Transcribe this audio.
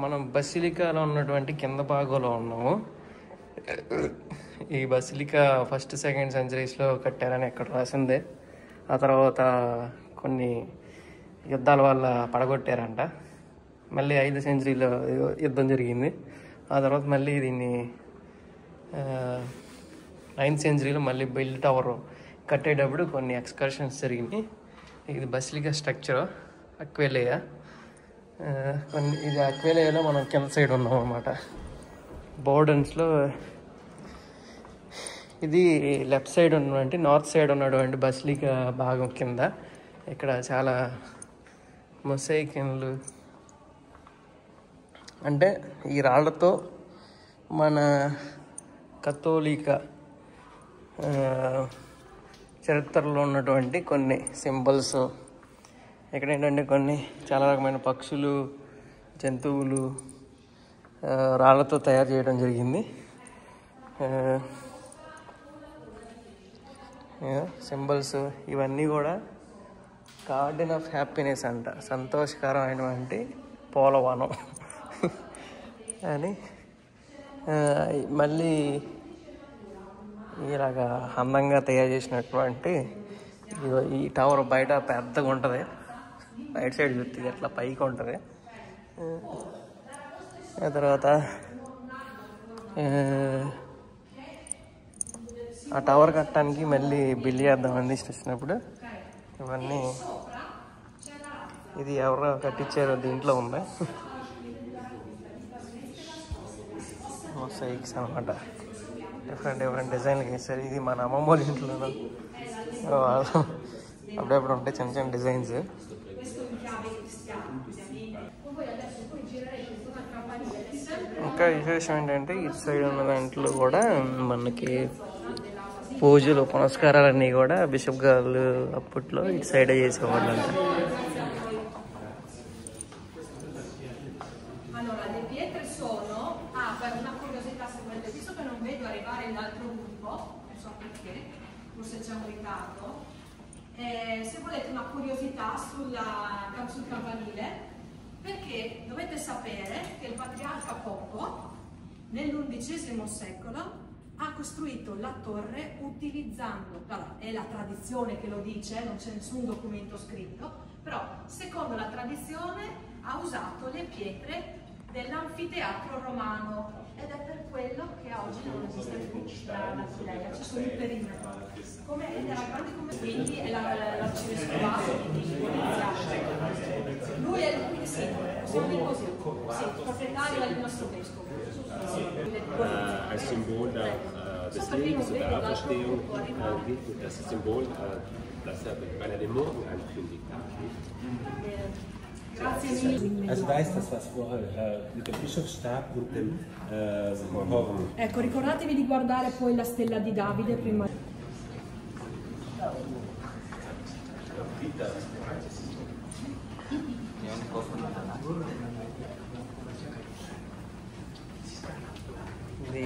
మనం బసిలికాలో ఉన్నటువంటి కింద భాగంలో ఉన్నాము. ఈ బసిలికా 1st, 2nd సెంచరీస్లో కట్టారని ఎక్కడ రాసిందే. ఆ తర్వాత కొన్ని యుద్ధాల వల్ల పడగొట్టారంట. మళ్ళీ 5వ సెంచరీలో యుద్ధం జరిగింది. ఆ తర్వాత మళ్ళీ దీన్ని 9th సెంచరీలో మళ్ళీ బెల్ టవర్ కట్టేటప్పుడు కొన్ని ఎక్స్కర్షన్స్ జరిగినాయి. ఇది బసిలికా స్ట్రక్చర్ అక్వేలియా. ఇది అక్వేలియాలో మనం కింద సైడ్ ఉన్నాం అన్నమాట. బోర్డన్స్లో ఇది లెఫ్ట్ సైడ్ ఉన్నటువంటి నార్త్ సైడ్ ఉన్నటువంటి బసిలికా భాగం కింద. ఇక్కడ చాలా మొసైకిన్లు, అంటే ఈ రాళ్లతో మన కథోలిక చరిత్రలో ఉన్నటువంటి కొన్ని సింబల్స్. ఇక్కడ ఏంటంటే కొన్ని చాలా రకమైన పక్షులు, జంతువులు రాళ్లతో తయారు చేయడం జరిగింది. సింబల్స్ ఇవన్నీ కూడా గార్డెన్ ఆఫ్ హ్యాపీనెస్ అంట, సంతోషకరమైనటువంటి పూలవనం అని. మళ్ళీ ఇలాగా అందంగా తయారు చేసినటువంటి ఈ టవర్ బయట పెద్దగా ఉంటుంది. రైట్ సైడ్ చూస్తే అట్లా పైకి ఉంటుంది. ఆ తర్వాత ఆ టవర్ కట్టడానికి మళ్ళీ బిల్లు చేద్దాం అందించినప్పుడు ఇవన్నీ ఇది ఎవరో కట్టించారో దీంట్లో ఉంది. మొసైక్స్ అనమాట, డిఫరెంట్ డిజైన్లు వేస్తారు. ఇది మన అమ్మమ్మ వాళ్ళ ఇంట్లోనూ అప్పుడప్పుడు ఉంటాయి చిన్న చిన్న డిజైన్స్. ఇంకా విశేషం ఏంటంటే ఇటు సైడ్ ఉన్న దాంట్లో కూడా మనకి పూజలు పునస్కారాలన్నీ కూడా బిషప్ గారు అప్పట్లో ఇటు సైడే చేసేవాళ్ళు అంట. Se volete una curiosità sul campanile, perché dovete sapere che il patriarca Poppo nell'XI secolo ha costruito la torre utilizzando, è la tradizione che lo dice, non c'è nessun documento scritto, però secondo la tradizione ha usato le pietre dell'anfiteatro romano ed è per quello che oggi non esiste più la Fileia, c'è solo il perimetro. Come era grande come quindi è l'arcivescovato di Venezia. Lui è sì, possiamo dire così, sì, proprietario del nostro vescovo. Als Symbol des Lebens und der Auferstehung gilt das Symbol, das er bei der Morgen ankündigt. Also da ist das, was vorher mit dem Bischofsstab und dem Horn. Ecco, ricordatevi di guardare poi la stella di Davide prima. ఇది